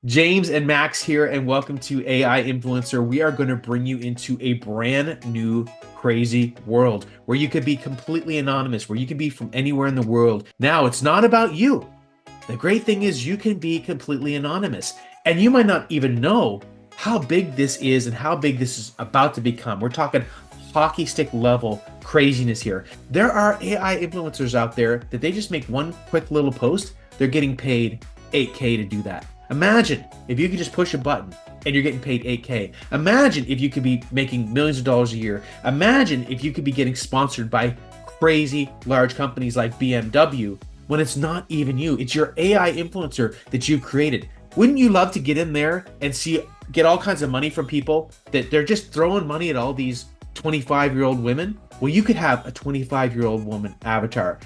James and Max here, and welcome to AI Influencer. We are going to bring you into a brand new crazy world where you could be completely anonymous, where you can be from anywhere in the world. Now, it's not about you. The great thing is you can be completely anonymous, and you might not even know how big this is and how big this is about to become. We're talking hockey stick level craziness here. There are AI influencers out there that they just make one quick little post, they're getting paid 8K to do that. Imagine if you could just push a button and you're getting paid 8K. Imagine if you could be making millions of dollars a year. Imagine if you could be getting sponsored by crazy large companies like BMW when it's not even you. It's your AI influencer that you've created. Wouldn't you love to get in there and get all kinds of money from people that they're just throwing money at all these 25-year-old women? Well, you could have a 25-year-old woman avatar.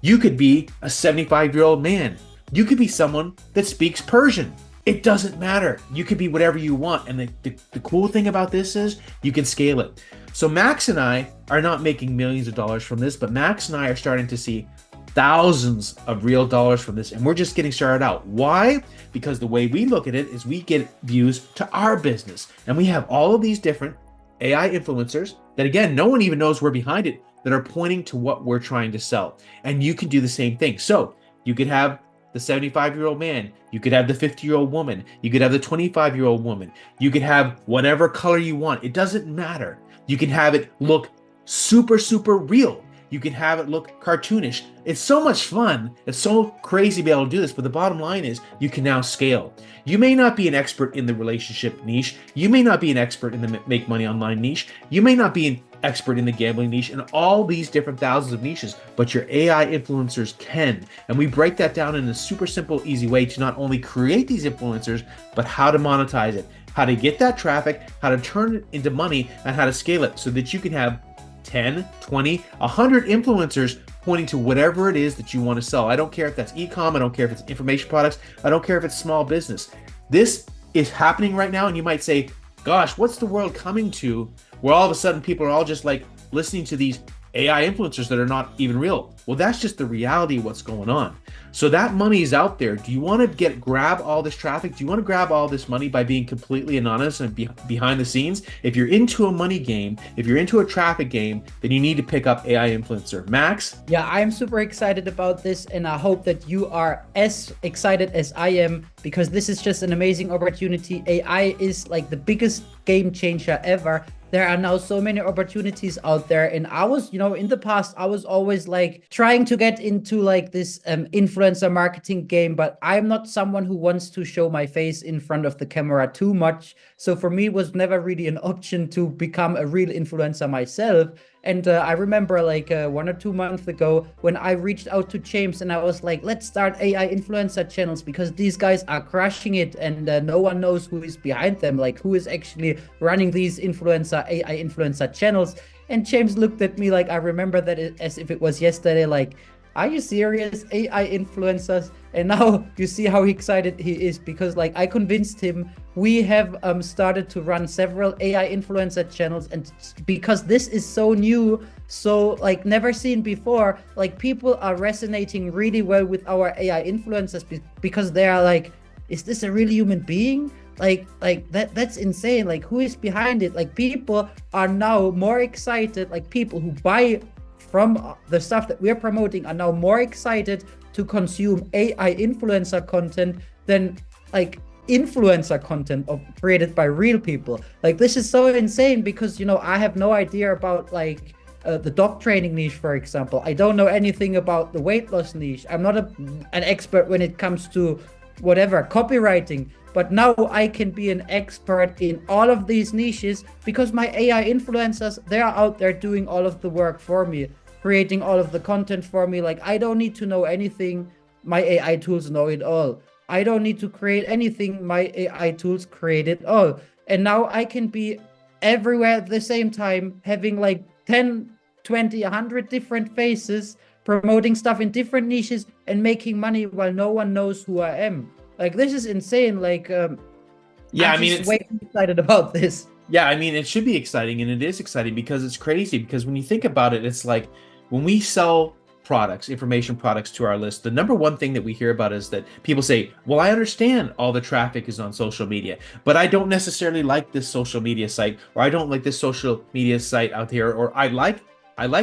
You could be a 75-year-old man. You could be someone that speaks Persian. It doesn't matter. You could be whatever you want. And the cool thing about this is you can scale it. So Max and I are not making millions of dollars from this, but Max and I are starting to see thousands of real dollars from this. And we're just getting started out. Why? Because the way we look at it is we get views to our business. And we have all of these different AI influencers that, again, no one even knows we're behind it, that are pointing to what we're trying to sell. And you can do the same thing. So you could have the 75-year-old man, you could have the 50-year-old woman, you could have the 25-year-old woman, you could have whatever color you want. It doesn't matter. You can have it look super, super real. You can have it look cartoonish. It's so much fun. It's so crazy to be able to do this, but the bottom line is you can now scale. You may not be an expert in the relationship niche. You may not be an expert in the make money online niche. You may not be an expert in the gambling niche and all these different thousands of niches, but your AI influencers can. And we break that down in a super simple, easy way to not only create these influencers, but how to monetize it, how to get that traffic, how to turn it into money, and how to scale it so that you can have 10, 20, 100 influencers pointing to whatever it is that you want to sell. I don't care if that's e-com, I don't care if it's information products, I don't care if it's small business. This is happening right now, and you might say, gosh, what's the world coming to where all of a sudden people are all just like listening to these AI influencers that are not even real? Well, that's just the reality of what's going on. So that money is out there. Do you want to grab all this traffic? Do you want to grab all this money by being completely anonymous and behind the scenes? If you're into a money game, if you're into a traffic game, then you need to pick up AI influencer. Max? Yeah, I'm super excited about this, and I hope that you are as excited as I am, because this is just an amazing opportunity. AI is like the biggest game changer ever. There are now so many opportunities out there, and I was, in the past, I was always like trying to get into like this influencer marketing game, but I'm not someone who wants to show my face in front of the camera too much. So for me, it was never really an option to become a real influencer myself. And I remember like 1 or 2 months ago when I reached out to James and I was like, let's start AI influencer channels because these guys are crushing it, and no one knows who is behind them, like who is actually running these AI influencer channels. And James looked at me like, I remember that as if it was yesterday, like, are you serious? AI influencers? And now you see how excited he is, because like I convinced him. We have started to run several AI influencer channels, and because this is so new, so like never seen before, like people are resonating really well with our AI influencers because they are like, is this a real human being? Like that's insane. Like, who is behind it? Like, people are now more excited. Like, people who buy from the stuff that we're promoting are now more excited to consume AI influencer content than like influencer content created by real people. Like, this is so insane because I have no idea about like the dog training niche, for example. I don't know anything about the weight loss niche. I'm not an expert when it comes to whatever copywriting, but now I can be an expert in all of these niches because my AI influencers, they are out there doing all of the work for me, creating all of the content for me. Like, I don't need to know anything. My AI tools know it all. I don't need to create anything. My AI tools create it all. And now I can be everywhere at the same time, having like 10, 20, 100 different faces, promoting stuff in different niches and making money while no one knows who I am. Like, this is insane. Like, Yeah, I'm just way too excited about this. Yeah, I mean, it should be exciting, and it is exciting because it's crazy. Because when you think about it, it's like when we sell products, information products to our list, the number one thing that we hear about is that people say, well, I understand all the traffic is on social media, but I don't necessarily like this social media site, or I don't like this social media site out here, or I like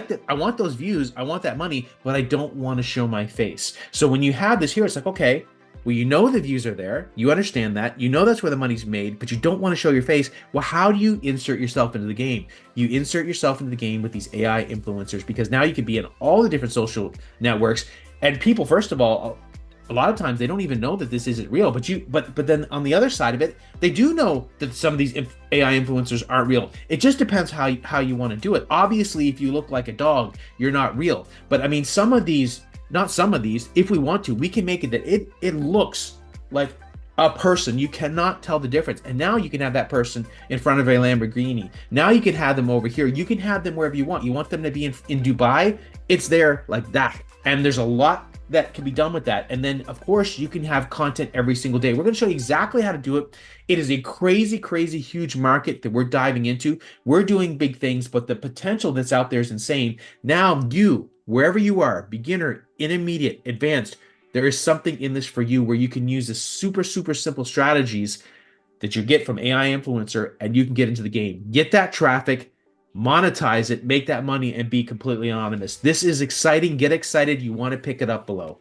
that. I want those views. I want that money, but I don't want to show my face. So when you have this here, it's like, okay, well, you know the views are there. You understand that. You know that's where the money's made, but you don't want to show your face. Well, how do you insert yourself into the game? You insert yourself into the game with these AI influencers, because now you can be in all the different social networks. And people, first of all, a lot of times they don't even know that this isn't real, but then on the other side of it, they do know that some of these AI influencers aren't real. It just depends how you want to do it. Obviously, if you look like a dog, you're not real. But I mean, not some of these, if we want to, we can make it that it looks like a person. You cannot tell the difference. And now you can have that person in front of a Lamborghini. Now you can have them over here. You can have them wherever you want. You want them to be in Dubai, it's there like that. And there's a lot that can be done with that. And then, of course, you can have content every single day. We're going to show you exactly how to do it. It is a crazy, crazy, huge market that we're diving into. We're doing big things, but the potential that's out there is insane. Now, you, wherever you are, beginner, intermediate, advanced, there is something in this for you where you can use the super, super simple strategies that you get from AInfluencer, and you can get into the game. Get that traffic, monetize it, make that money, and be completely anonymous. This is exciting. Get excited. You want to pick it up below.